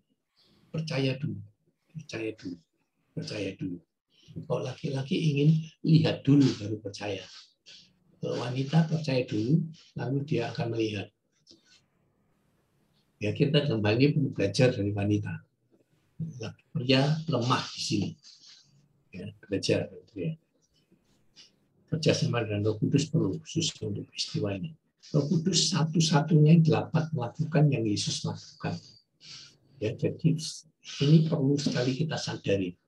percaya dulu, percaya dulu, percaya dulu. Kalau laki-laki ingin lihat dulu baru percaya. Kalau wanita percaya dulu, lalu dia akan melihat. Ya kita kembali perlu belajar dari wanita. Pria lemah di sini. Ya, belajar. Ya. Kerjasama dengan Roh Kudus perlu khusus untuk peristiwa ini. Roh Kudus satu-satunya yang dapat melakukan yang Yesus lakukan. Ya, jadi ini perlu sekali kita sadari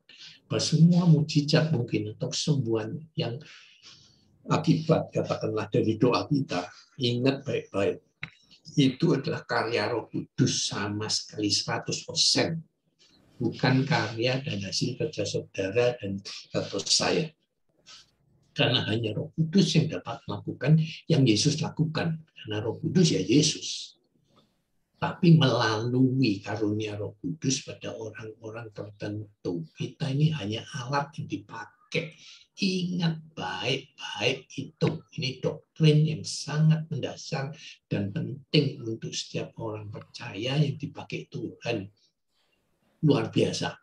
bahwa semua mukjizat mungkin atau kesembuhan yang akibat katakanlah dari doa kita, ingat baik-baik, itu adalah karya Roh Kudus sama sekali 100%, bukan karya dan hasil kerja saudara dan atau saya. Karena hanya Roh Kudus yang dapat melakukan yang Yesus lakukan. Karena Roh Kudus ya Yesus. Tapi melalui karunia Roh Kudus pada orang-orang tertentu. Kita ini hanya alat yang dipakai. Ingat baik-baik itu. Ini doktrin yang sangat mendasar dan penting untuk setiap orang percaya yang dipakai Tuhan. Luar biasa.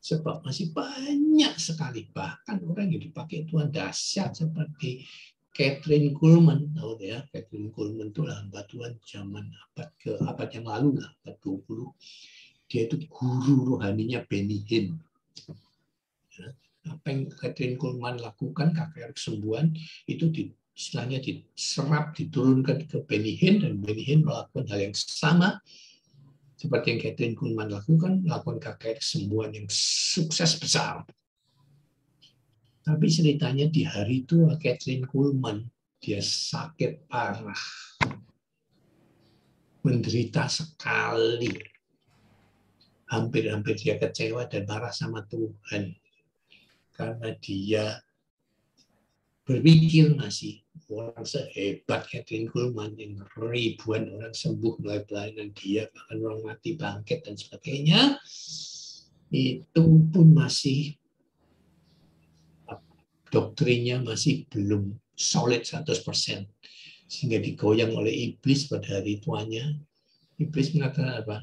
Sebab masih banyak sekali bahkan orang yang dipakai Tuhan dahsyat seperti Kathryn Kuhlman, tahu ya, Kathryn Kuhlman itu hamba Tuhan zaman abad yang lalu lah, abad 20. Dia itu guru rohaninya Benny Hinn. Ya, apa yang Kathryn Kuhlman lakukan, KKR kesembuhan itu istilahnya diserap, diturunkan ke Benny Hinn dan Benny Hinn melakukan hal yang sama. Seperti yang Kathryn Kuhlman lakukan, melakukan KKR kesembuhan yang sukses besar. Tapi ceritanya di hari itu Kathryn Kuhlman, dia sakit parah. Menderita sekali. Hampir-hampir dia kecewa dan marah sama Tuhan. Karena dia berpikir masih orang sehebat Kathryn Kuhlman yang ribuan orang sembuh melalui pelayanan dia, bahkan orang mati bangkit dan sebagainya, itu pun masih doktrinnya masih belum solid 100%, sehingga digoyang oleh iblis pada hari tuanya. Iblis mengatakan apa?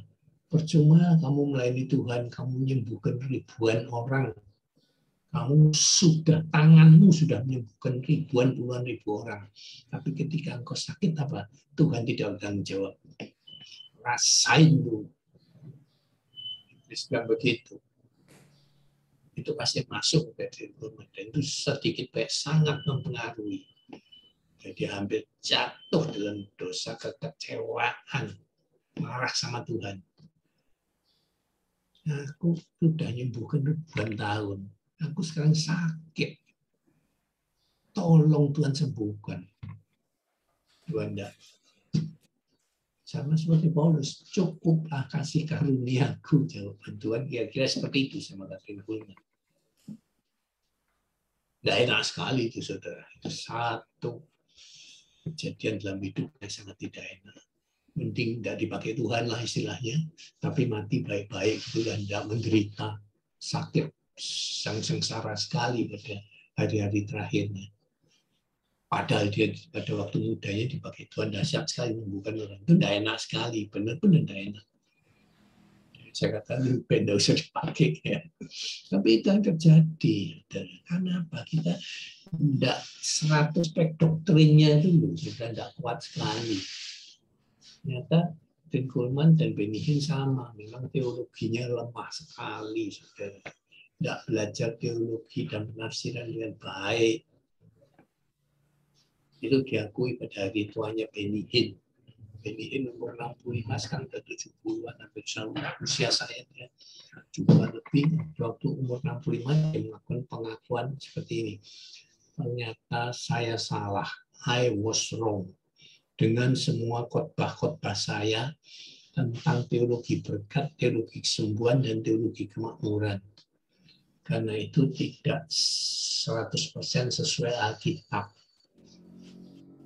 Percuma kamu melayani Tuhan, kamu menyembuhkan ribuan orang. Tanganmu sudah menyembuhkan ribuan, puluhan ribu orang. Tapi ketika engkau sakit apa? Tuhan tidak bertanggung jawab. Rasain dulu. Iblis bilang begitu. Itu pasti masuk ke dan itu sedikit banyak sangat mempengaruhi. Jadi hampir jatuh dalam dosa kekecewaan, marah sama Tuhan. Aku sudah menyembuhkan ribuan tahun. Aku sekarang sakit. Tolong Tuhan sembuhkan. Tuhan tidak. Sama seperti Paulus, cukuplah kasih karuniaku. Jawaban Tuhan kira-kira seperti itu sama Kathryn Kuhlman. Tidak enak sekali itu saudara. Itu satu kejadian dalam hidupnya sangat tidak enak. Mending tidak dipakai Tuhan lah istilahnya. Tapi mati baik-baik itu dan tidak menderita sakit. Sang sengsara sekali pada hari-hari terakhirnya. Padahal dia pada waktu mudanya dipakai Tuhan dahsyat sekali menyembuhkan orang. Itu tidak enak sekali, benar-benar tidak enak. Saya katakan tidak usah dipakai ya. Tapi itu yang terjadi. Karena apa? Kita tidak 100% doktrinnya itu sudah tidak kuat sekali. Ternyata Kathryn Kuhlman dan Benny Hinn sama. Memang teologinya lemah sekali. Sudah tidak belajar teologi dan penafsiran dengan baik. Itu diakui pada hari tuanya Benny Hinn. Benny Hinn umur 65, sekarang sudah 70-an, hampir sama usia saya ya. 70-an lebih. Waktu umur 65 dia melakukan pengakuan seperti ini. Ternyata saya salah. I was wrong. Dengan semua khotbah-khotbah saya tentang teologi berkat, teologi kesembuhan, dan teologi kemakmuran. Karena itu tidak 100% sesuai Alkitab.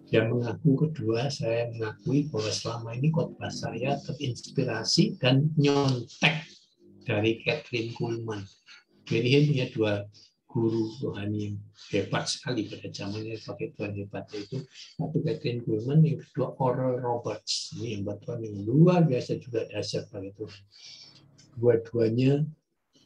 Dia mengaku kedua, saya mengakui bahwa selama ini khotbah saya terinspirasi dan nyontek dari Kathryn Kuhlman. Benny Hinn punya dua guru rohani yang hebat sekali pada zamannya pakai Tuhan hebat itu. Satu Kathryn Kuhlman, yang kedua Oral Roberts. Ini yang buat Tuhan yang luar biasa juga dahsyat pakai Tuhan. Dua-duanya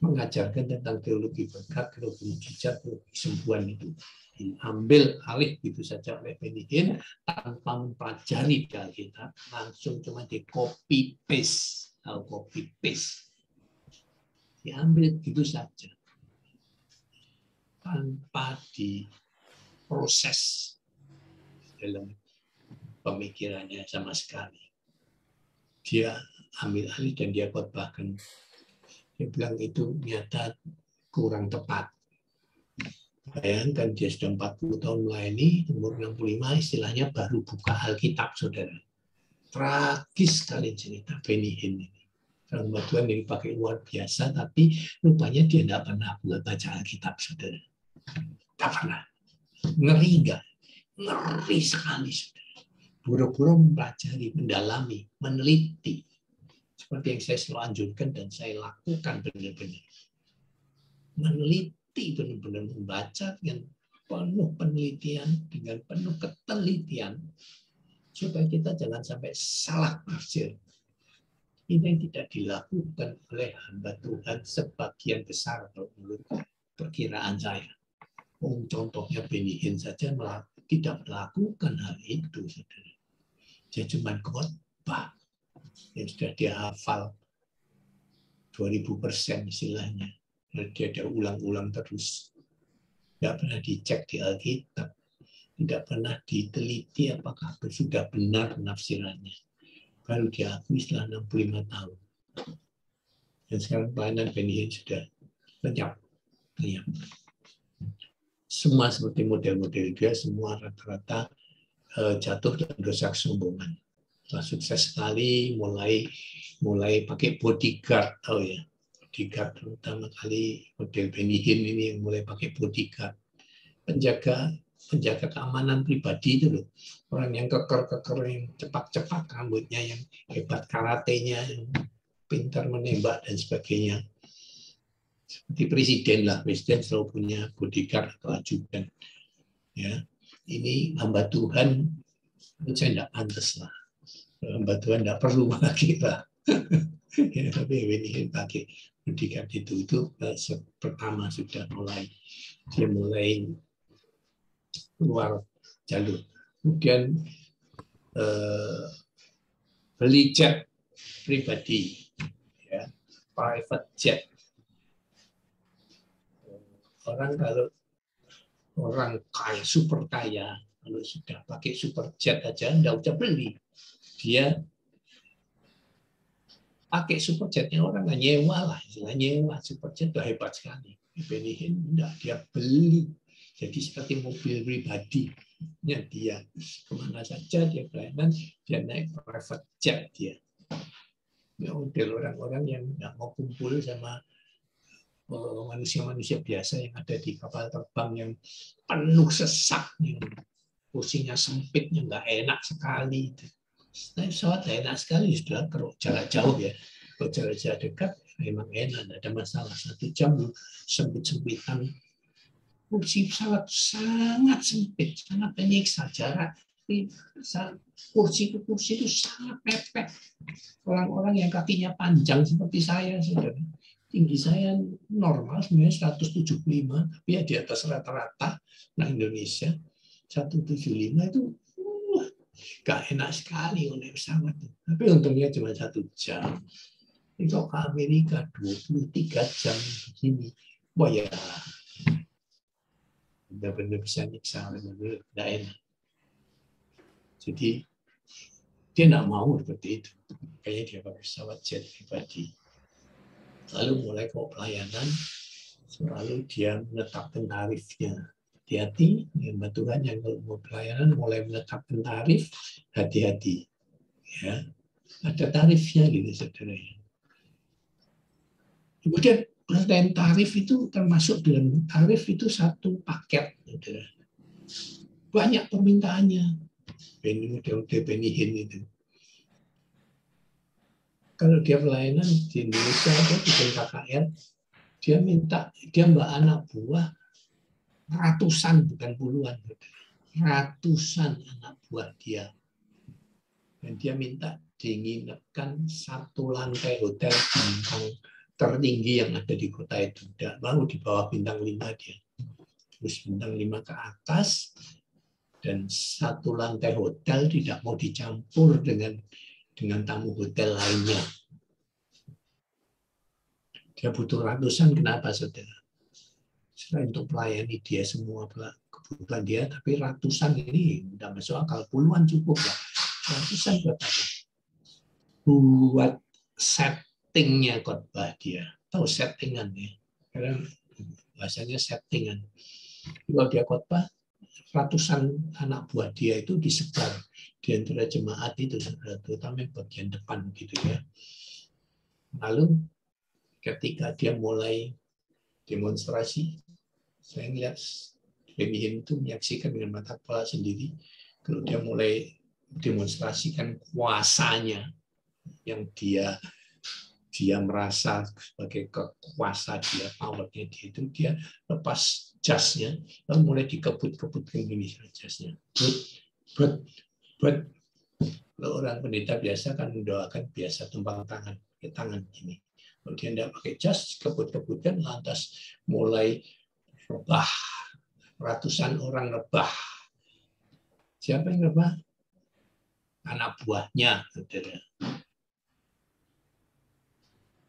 mengajarkan tentang teologi berkat, teologi mujizat, teologi kesembuhan itu. Diambil alih gitu saja oleh Benny Hinn tanpa mempelajari di Alkitab, langsung cuma di copy paste, diambil gitu saja tanpa diproses dalam pemikirannya sama sekali. Dia ambil alih dan dia khotbahkan. Dia bilang itu nyata kurang tepat. Bayangkan dia sudah 40 tahun melayani, umur 65 istilahnya baru buka Alkitab, saudara. Tragis sekali cerita Benny Hinn ini. Hamba Tuhan yang dipakai luar biasa, tapi rupanya dia tidak pernah baca Alkitab, saudara. Tidak pernah. Ngeri enggak? Ngeri sekali, saudara. Buru-buru mempelajari, mendalami, meneliti. Seperti yang saya selalu anjurkan dan saya lakukan benar-benar. Meneliti, benar-benar membaca dengan penuh penelitian, dengan penuh ketelitian, supaya kita jangan sampai salah tafsir. Ini yang tidak dilakukan oleh hamba Tuhan sebagian besar menurut perkiraan saya. Contohnya Benny Hinn saja tidak melakukan hal itu, saudara. Dia cuma khotbah yang sudah dia hafal 2000% istilahnya. Dia ada ulang-ulang terus. Tidak pernah dicek di Alkitab. Tidak pernah diteliti apakah sudah benar penafsirannya. Baru diakui setelah 65 tahun. Dan sekarang pelayanan Benny Hinn sudah lenyap. Semua seperti model-model dia, semua rata-rata jatuh dalam dosa kesombongan. Setelah sukses sekali, mulai pakai bodyguard, tahu ya. Bodyguard terutama kali model Benny Hinn ini yang mulai pakai bodyguard, penjaga keamanan pribadi itu loh, orang yang keker yang cepat rambutnya, yang hebat karatenya, yang pintar menembak dan sebagainya. Seperti presiden lah, presiden selalu punya bodyguard atau ajudan. Ya, ini hamba Tuhan, saya tidak pantas lah. Hamba Tuhan tidak perlu lagi lah. Ya, tapi Benny Hinn pakai bodyguard itu pertama sudah mulai keluar jalur. Kemudian beli jet pribadi, ya, private jet. Orang kaya, super kaya, kalau sudah pakai super jet aja nggak usah beli. Dia pakai super jetnya orang nggak nyewa lah, nyewa super jet udah hebat sekali. Benny Hinn enggak, dia beli. Jadi seperti mobil pribadinya dia, kemana saja dia pelayanan, dia naik private jet dia. Ya, model orang-orang yang nggak mau kumpul sama manusia-manusia biasa yang ada di kapal terbang yang penuh sesak, yang kursinya sempitnya nggak enak sekali. Naik pesawat enak sekali, sudah kalau jarak jauh ya. Kalau jarak dekat memang enak, tidak ada masalah. 1 jam sempit-sempitan kursi pesawat sangat sempit, sangat menyiksa jarak. Kursi ke kursi itu sangat mepet. Orang-orang yang kakinya panjang seperti saya, saudara. Tinggi saya normal sebenarnya 175, tapi ya di atas rata-rata. Nah Indonesia 175 itu gak enak sekali naik pesawat. Tapi untungnya cuma 1 jam. Ini kok ke Amerika 23 jam begini. Wah ya, benar-benar bisa nyiksa, benar-benar gak enak. Jadi dia nggak mau seperti itu. Kayaknya dia pakai pesawat jet pribadi. Lalu mulai kok pelayanan, selalu dia menetapkan tarifnya. Hati-hati dengan baturan yang kalau mau pelayanan mulai menetapkan tarif, hati-hati. Ya, ada tarifnya gitu, saudara. Kemudian penilaian tarif itu termasuk dalam tarif itu satu paket, saudara. Banyak permintaannya. Benihin itu. Kalau dia pelayanan di Indonesia, dia bikin KKR, dia mbak anak buah ratusan, bukan puluhan, ratusan anak buah dia. Dan dia minta diinginkan 1 lantai hotel bintang tertinggi yang ada di kota itu. Tidak mau di bawah bintang 5 dia. Terus bintang 5 ke atas, dan 1 lantai hotel tidak mau dicampur dengan tamu hotel lainnya. Dia butuh ratusan, kenapa saudara? Selain untuk melayani dia semua kebutuhan dia, tapi ratusan ini tidak masuk akal. Puluhan cukup ya. Ratusan buat apa? Buat settingnya khotbah dia. Tahu settingan ya? Karena bahasanya settingan. Kalau dia khotbah, ratusan anak buah dia itu disebar di antara jemaat itu, terutama bagian depan gitu ya. Lalu ketika dia mulai demonstrasi, saya melihat Benihin itu menyaksikan dengan mata kepala sendiri, kalau dia mulai demonstrasikan kuasanya yang dia merasa sebagai kekuasa dia, powernya dia itu, dia lepas jasnya, lalu mulai dikebut-kebutkan gini jasnya. But. Kalau orang pendeta biasa kan mendoakan biasa tumpang tangan, ke tangan gini. Kalau dia tidak pakai jas, kebut-kebutkan, lantas mulai rebah. Ratusan orang rebah. Siapa yang rebah? Anak buahnya.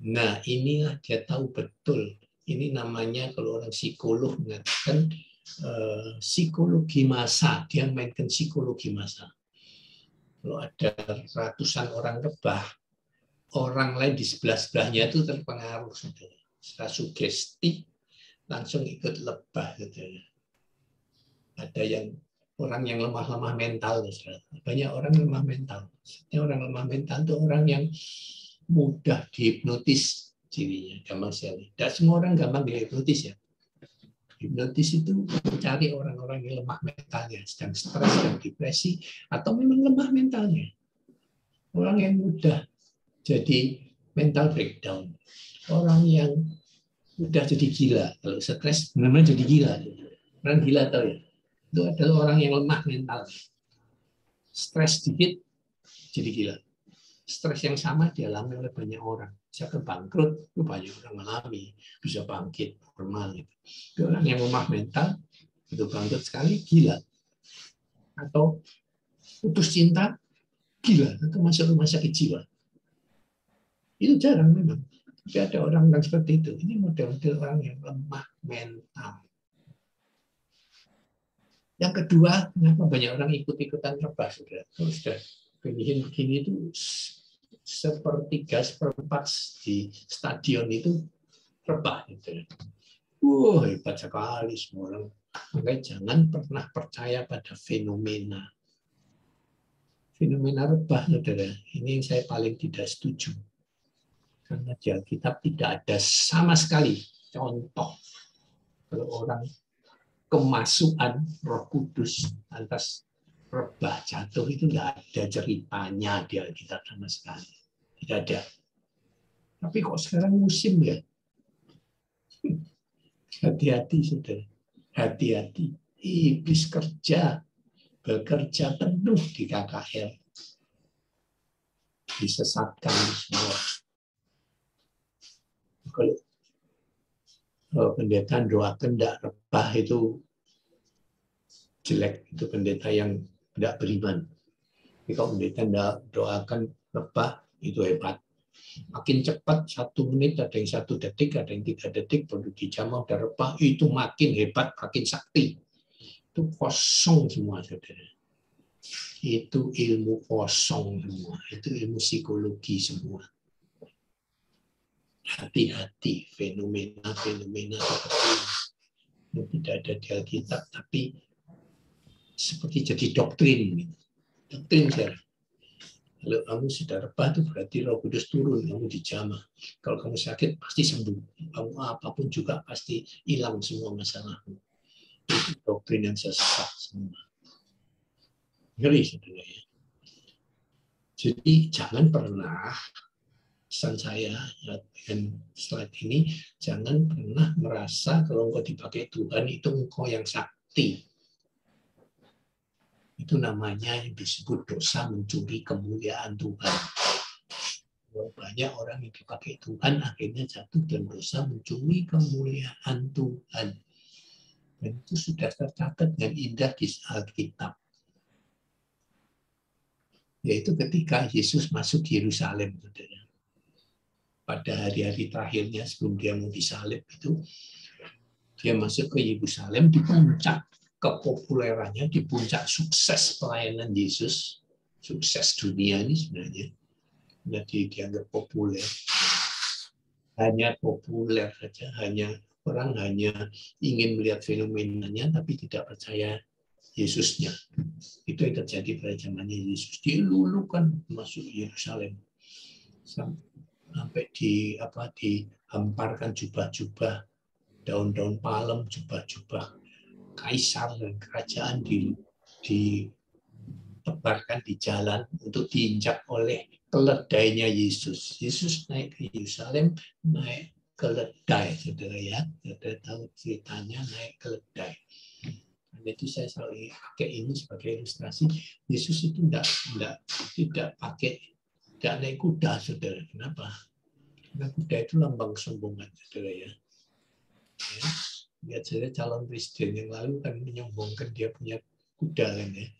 Nah, inilah dia tahu betul. Ini namanya kalau orang psikolog mengatakan psikologi massa. Dia mainkan psikologi massa. Kalau ada ratusan orang rebah, orang lain di sebelah-sebelahnya itu terpengaruh. Setelah sugesti, langsung ikut lebah. Ada yang orang yang lemah-lemah mental. Banyak orang lemah mental. Orang lemah mental itu orang yang mudah dihipnotis cirinya, gampang sekali. Tidak semua orang gampang dihipnotis ya. Hipnotis itu mencari orang-orang yang lemah mentalnya, sedang stres dan depresi, atau memang lemah mentalnya. Orang yang mudah jadi mental breakdown. Orang yang mudah jadi gila. Kalau stres benar-benar jadi gila. Orang gila tahu ya. Itu adalah orang yang lemah mental. Stres sedikit jadi gila. Stres yang sama dialami oleh banyak orang. Bisa bangkrut, itu banyak orang mengalami. Bisa bangkit, normal. Itu orang yang lemah mental, itu bangkrut sekali, gila. Atau putus cinta, gila. Atau masuk rumah sakit jiwa. Itu jarang memang. Tapi ada orang seperti itu. Ini model-model orang yang lemah mental. Yang kedua, kenapa banyak orang ikut-ikutan rebah? Kalau sudah begini itu sepertiga, seperempat di stadion itu rebah. Hebat sekali semua orang. Makanya jangan pernah percaya pada fenomena. Fenomena rebah, saudara. Ini yang saya paling tidak setuju. Karena di Alkitab tidak ada sama sekali contoh kalau orang kemasukan Roh Kudus lantas rebah jatuh, itu tidak ada ceritanya di Alkitab sama sekali. Tidak ada. Tapi kok sekarang musim ya? Hati-hati, saudara. hati-hati. Iblis bekerja penuh di KKR. Disesatkan semua. Kalau pendeta doakan tidak rebah itu jelek, itu pendeta yang tidak beriman. Tapi kalau pendeta tidak doakan rebah, itu hebat. Makin cepat 1 menit, ada yang 1 detik, ada yang 3 detik, baru dijamah udah rebah, itu makin hebat, makin sakti. Itu kosong semua, saudara. Itu ilmu kosong semua, itu ilmu psikologi semua. Hati-hati fenomena-fenomena seperti ini tidak ada di Alkitab, tapi seperti jadi doktrin. Doktrin sekarang. Kalau kamu sudah rebah itu berarti Roh Kudus turun, kamu dijamah. Kalau kamu sakit pasti sembuh. Kamu apapun juga pasti hilang semua masalahmu. Itu doktrin yang sesat semua. Ngeri saudara ya. Jadi jangan pernah, pesan saya dengan slide ini, jangan pernah merasa kalau engkau dipakai Tuhan itu engkau yang sakti. Itu namanya yang disebut dosa mencuri kemuliaan Tuhan. Banyak orang yang dipakai Tuhan akhirnya jatuh dan dosa mencuri kemuliaan Tuhan. Dan itu sudah tercatat dengan indah di Alkitab. Yaitu ketika Yesus masuk Yerusalem, saudara. Pada hari-hari terakhirnya sebelum dia mau disalib itu, dia masuk ke Yerusalem di puncak kepopulerannya, di puncak sukses pelayanan Yesus, sukses dunia ini sebenarnya. Nah, dianggap populer. Hanya populer saja, orang hanya ingin melihat fenomenanya, tapi tidak percaya Yesusnya. Itu yang terjadi pada zamannya Yesus. Dilulukan masuk Yerusalem. Sampai dihamparkan jubah-jubah, daun-daun palem, jubah-jubah kaisar dan kerajaan ditebarkan di jalan untuk diinjak oleh keledainya Yesus. Yesus naik ke Yerusalem, naik keledai, saudara ya. Saudara tahu ceritanya naik keledai. Dan itu saya selalu pakai ini sebagai ilustrasi. Yesus itu tidak naik kuda, saudara. Kenapa? Karena kuda itu lambang kesombongan, saudara ya. Lihat saja calon presiden yang lalu kan menyombongkan dia punya kuda kan ya,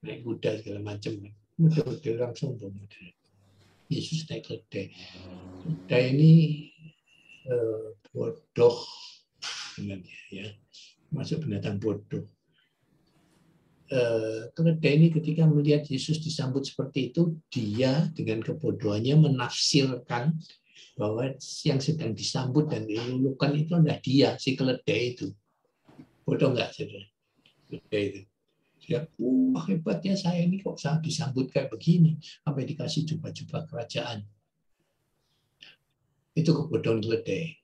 naik kuda segala macam kan. Model-model orang sombong. Yesus naik keledai. Keledai ini bodoh sebenarnya ya, masuk binatang bodoh. Keledai ini ketika melihat Yesus disambut seperti itu, dia dengan kebodohannya menafsirkan bahwa yang sedang disambut dan dilulukan itu adalah dia, si keledai itu. Bodoh nggak, saudara? Keledai itu. Dia, wah hebatnya saya ini kok saya disambut kayak begini, sampai dikasih jubah-jubah kerajaan. Itu kebodohan keledai.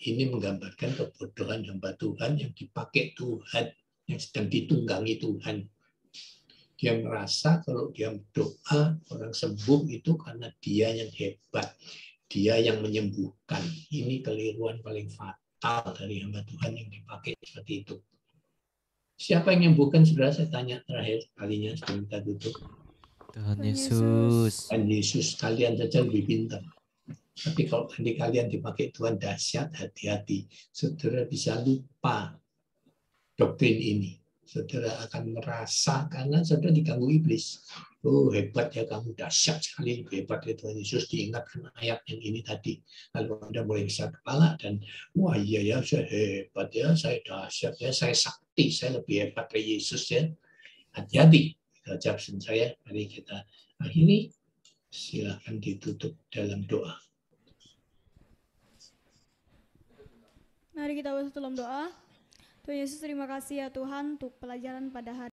Ini menggambarkan kebodohan hamba Tuhan yang dipakai Tuhan, yang sedang ditunggangi Tuhan. Dia merasa kalau dia berdoa, orang sembuh itu karena dia yang hebat. Dia yang menyembuhkan. Ini keliruan paling fatal dari hamba Tuhan yang dipakai seperti itu. Siapa yang menyembuhkan, saudara? Saya tanya terakhir kalinya sebelum kita tutup.
Tuhan Yesus.
Tuhan Yesus, kalian saja lebih pintar. Tapi kalau nanti kalian dipakai Tuhan dahsyat, hati-hati. Saudara bisa lupa doktrin ini. Saudara akan merasa karena saudara diganggu iblis. Oh hebat ya kamu, dahsyat sekali, hebat ya Tuhan Yesus, diingatkan ayat yang ini tadi. Lalu Anda mulai bisa kepala dan wah iya ya, saya hebat ya, saya dahsyat ya, saya sakti, saya lebih hebat dari Yesus ya. Hati-hati. Itu pesan saya. Mari kita akhiri. Silakan ditutup dalam doa.
Mari kita bersatu dalam doa. Tuhan Yesus, terima kasih ya Tuhan untuk pelajaran pada hari